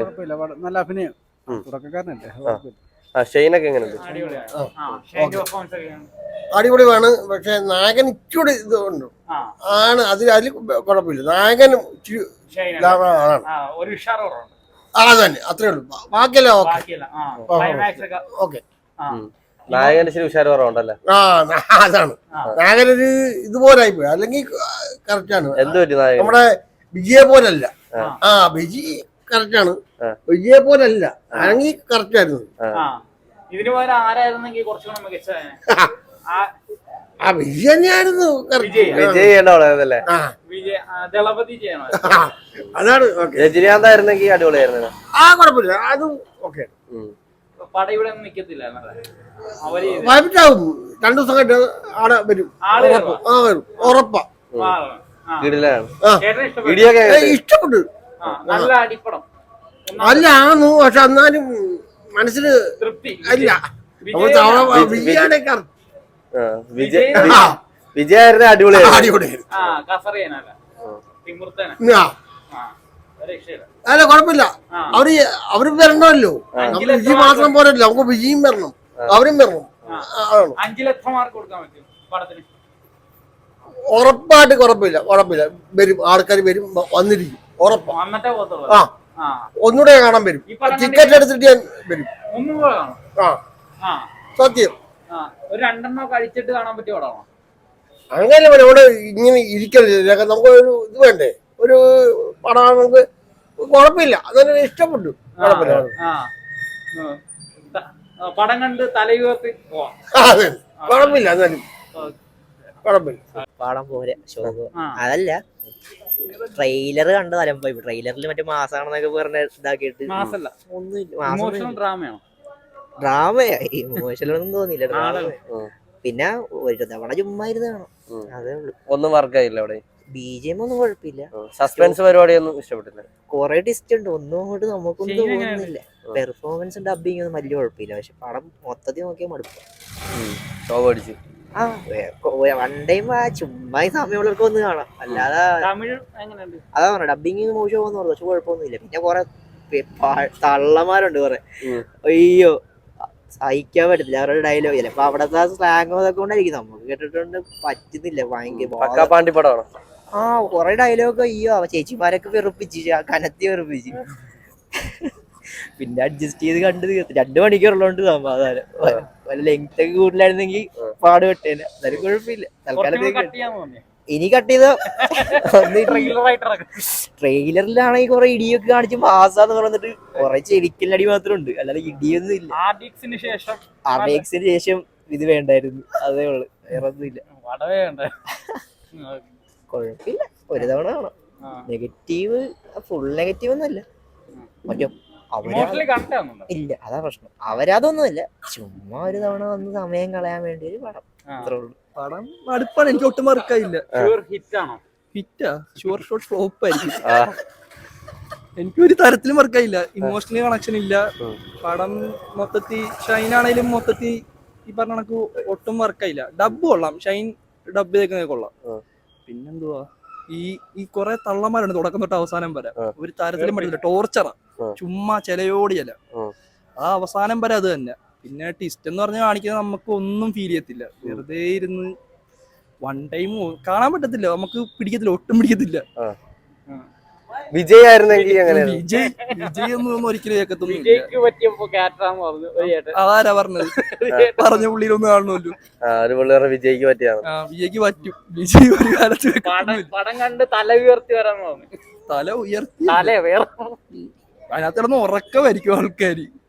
കുഴപ്പമില്ല, നല്ല അഭിനയം. തുടക്കക്കാരനല്ലേ? ഷെയ്നൊക്കെ എങ്ങനെയുണ്ട്? അടിപൊളിയാണ്. പക്ഷെ നായകൻ ഇച്ചിരി ഇതുണ്ട് ആണ്. അതിൽ കുഴപ്പമില്ല. നായകനും അതന്നെ, അത്രേ ഉള്ളൂ. ബാക്കിയല്ല ഓക്കെ. നായകന് ഇച്ചിരി ഉഷാറ് കുറവുണ്ടല്ലേ? അതാണ് നായകനൊരു ഇതുപോലായി പോയി. അല്ലെങ്കിൽ കറക്റ്റാണ്. എന്ത് പറ്റി നായകൻ? നമ്മുടെ വിജയെ പോലല്ല. വിജി കറക്റ്റാണ്. വിജയെ പോലല്ല, അല്ലെങ്കിൽ കറക്റ്റായിരുന്നു. ഇതിന് പകരം ആരായിരുന്നെങ്കിൽ കുറച്ചുകൂടെ മികച്ചതായിരുന്നു. വിജയ് തന്നെയായിരുന്നു. അതാണ്. രജനീകാന്ത് ആയിരുന്നെങ്കിൽ അടിപൊളിയായിരുന്നു. കുഴപ്പമില്ല, അതും ഓക്കെ. പടം ഇവിടെ നിക്കത്തില്ല, വൈകിട്ടാവും. 2 ദിവസം കഴിഞ്ഞ് ആടെ വരും. വരും ഉറപ്പാ. ഇഷ്ടപ്പെട്ടു. നല്ല അടിപ്പടം അല്ല ആന്നു. പക്ഷെ എന്നാലും മനസ്സിന് തൃപ്തി അല്ല. വിജയായിരുന്നു അടിപൊളിയായിരുന്നു. അല്ല കുഴപ്പമില്ല. അവര് വരണമല്ലോ. നമ്മള് വിജയ് മാത്രം പോരല്ലോ, നമുക്ക് വിജയും വരണം, അവരും വരണം. ഉറപ്പായിട്ട് കുഴപ്പമില്ല. വരും, ആൾക്കാർ വരും, വന്നിരിക്കും ഉറപ്പാ. ഒന്നുകൂടെ കാണാൻ വരും. ടിക്കറ്റ് എടുത്തിട്ട് ഞാൻ വരും. സത്യം. കഴിച്ചിട്ട് കാണാൻ പറ്റിയ പടമാണോ? അങ്ങനെ ഇവിടെ ഇങ്ങനെ ഇരിക്കരുത്. നമുക്ക് ഒരു ഇത് വേണ്ടേ, ഒരു പടം. നമുക്ക് കുഴപ്പമില്ല, അതൊരു ഇഷ്ടപ്പെട്ടു. പടം കണ്ട് തലയുയർത്തി അതെ, കുഴപ്പമില്ല. എന്നാലും കുഴപ്പമില്ല. പടം പോരെ അതല്ല, ട്രെയിലർ കണ്ട് തലമ്പോയി. ട്രെയിലറിൽ മറ്റേ മാസാണെന്നൊക്കെ പറഞ്ഞ ഇതാക്കിയിട്ട് ഡ്രാമയാണോ? ഡ്രാമയാ, ഇമോഷനൊന്നും തോന്നിയില്ല. പിന്നെ ഒരു തവണ ചുമ്മാ ഇരുന്ന് കാണാം, അതേ ഉള്ളു. ഒന്നും വർക്കായില്ല അവിടെ. BGM ഒന്നും കുഴപ്പമില്ല. സസ്പെൻസ് പരിപാടിയൊന്നും ഇഷ്ടപ്പെട്ടില്ല. കൊറേ ടിസ്റ്റ് ഉണ്ട്, ഒന്നും അങ്ങോട്ട് നമുക്കൊന്നും തോന്നുന്നില്ല. പെർഫോമൻസും ഡബിങ് ഒന്നും വലിയ കുഴപ്പമില്ല. പക്ഷെ പടം മൊത്തത്തിൽ നോക്കിയാൽ മടുക്കും. വൺ ടൈം ചുമ്മാ ഈ സമയമുള്ളവർക്ക് ഒന്ന് കാണാം. അല്ലാതെ അതാ പറഞ്ഞ ഡബിങ് മോശമാന്ന് പറഞ്ഞു, പക്ഷെ കുഴപ്പമൊന്നുമില്ല. പിന്നെ കൊറേ തള്ളമാരുണ്ട് കൊറേ, അയ്യോ സഹിക്കാൻ പറ്റത്തില്ല അവരുടെ ഡയലോഗ്. ചിലപ്പോ അവിടത്തെ സ്ലാങ് അതൊക്കെ കൊണ്ടായിരിക്കും നമുക്ക് കേട്ടിട്ടുണ്ട് പറ്റുന്നില്ല. ഭയങ്കര കൊറേ ഡയലോഗ് അയ്യോ ചേച്ചിമാരൊക്കെ വെറുപ്പിച്ച്, കനത്തി വെറുപ്പിച്ച്. പിന്നെ അഡ്ജസ്റ്റ് ചെയ്ത് കണ്ടു തീർത്ത്. 2 മണിക്കൂറുള്ളതുകൊണ്ട് സമാധാനം. വല്ല ലെങ്ത് ഒക്കെ കൂടുതലായിരുന്നെങ്കിൽ പാട് പെട്ടേനെ. എന്നാലും കുഴപ്പമില്ല. തൽക്കാലം ഇനി കട്ട് ചെയ്ത ട്രെയിലറിലാണെങ്കിൽ കുറെ ഇടിയൊക്കെ കാണിച്ച് മാസാന്ന് പറഞ്ഞിട്ട് കുറെ ചെരിക്കലടി മാത്രം ഉണ്ട്, അല്ലാതെ ഇടിയൊന്നും ഇല്ല. RDXന് ശേഷം ഇത് വേണ്ടായിരുന്നു, അതേ ഉള്ളു, വേറെ ഒന്നുമില്ല. കുഴപ്പമില്ല, ഒരു തവണ കാണാം. നെഗറ്റീവ് ഫുൾ നെഗറ്റീവ് ഒന്നുമല്ല. മറ്റേ ഇല്ല, അതാ പ്രശ്നം. അവരതൊന്നുമില്ല, ചുമ്മാ ഒരു തവണ വന്ന് സമയം കളയാൻ വേണ്ടി ഒരു പടം, അത്രേ ഉള്ളൂ. പടം അടുപ്പാണ്, എനിക്ക് ഒട്ടും വർക്കായില്ല. ഹിറ്റാ ഷുവർ ഷോട്ട് ഫ്ലോപ്പ് ആയിരിക്കും. എനിക്ക് ഒരു തരത്തിലും വർക്കായില്ല. ഇമോഷണലി കണക്ഷൻ ഇല്ല. പടം മൊത്തത്തിൽ ഷൈൻ ആണെങ്കിലും മൊത്തത്തിൽ ഈ പറഞ്ഞ കണക്ക് ഒട്ടും വർക്കായില്ല. ഡബ് കൊള്ളാം, ഷൈൻ ഡബ് ചെയ്തേക്കുന്നത് കൊള്ളാം. പിന്നെന്തുവാ, ഈ കുറെ തള്ളന്മാരുണ്ട് തുടക്കം തൊട്ട് അവസാനം വരെ. ഒരു തരത്തിലും പറ്റില്ല, ടോർച്ചറാ, ചുമ്മാ ചിലയോടിയല്ല. ആ അവസാനം വരെ അത് തന്നെ. പിന്നെ ട്വിസ്റ്റ് എന്ന് പറഞ്ഞാൽ കാണിക്കുന്നത് നമുക്ക് ഒന്നും ഫീൽ ചെയ്യത്തില്ല. വെറുതെ ഇരുന്ന് വൺ ടൈം കാണാൻ പറ്റത്തില്ല, നമുക്ക് പിടിക്കത്തില്ല, ഒട്ടും പിടിക്കത്തില്ല. വിജയ് ആയിരുന്നെങ്കിൽ വിജയ് ഒന്നും ഒരിക്കലും കേൾക്കത്തൊന്നുമില്ല. അതാരാ പറഞ്ഞത്? പറഞ്ഞ പുള്ളിയിലൊന്നും കാണുമല്ലോ. വിജയ്ക്ക് പറ്റിയാണ്. വിജയ്ക്ക് പറ്റും. വിജയ് ഒരു കാലത്ത് പടം കണ്ട് തല ഉയർത്തി വരാൻ തല ഉയർത്തി അതിനകത്ത് കിടന്ന് ഉറക്കമായിരിക്കും ആൾക്കാര്.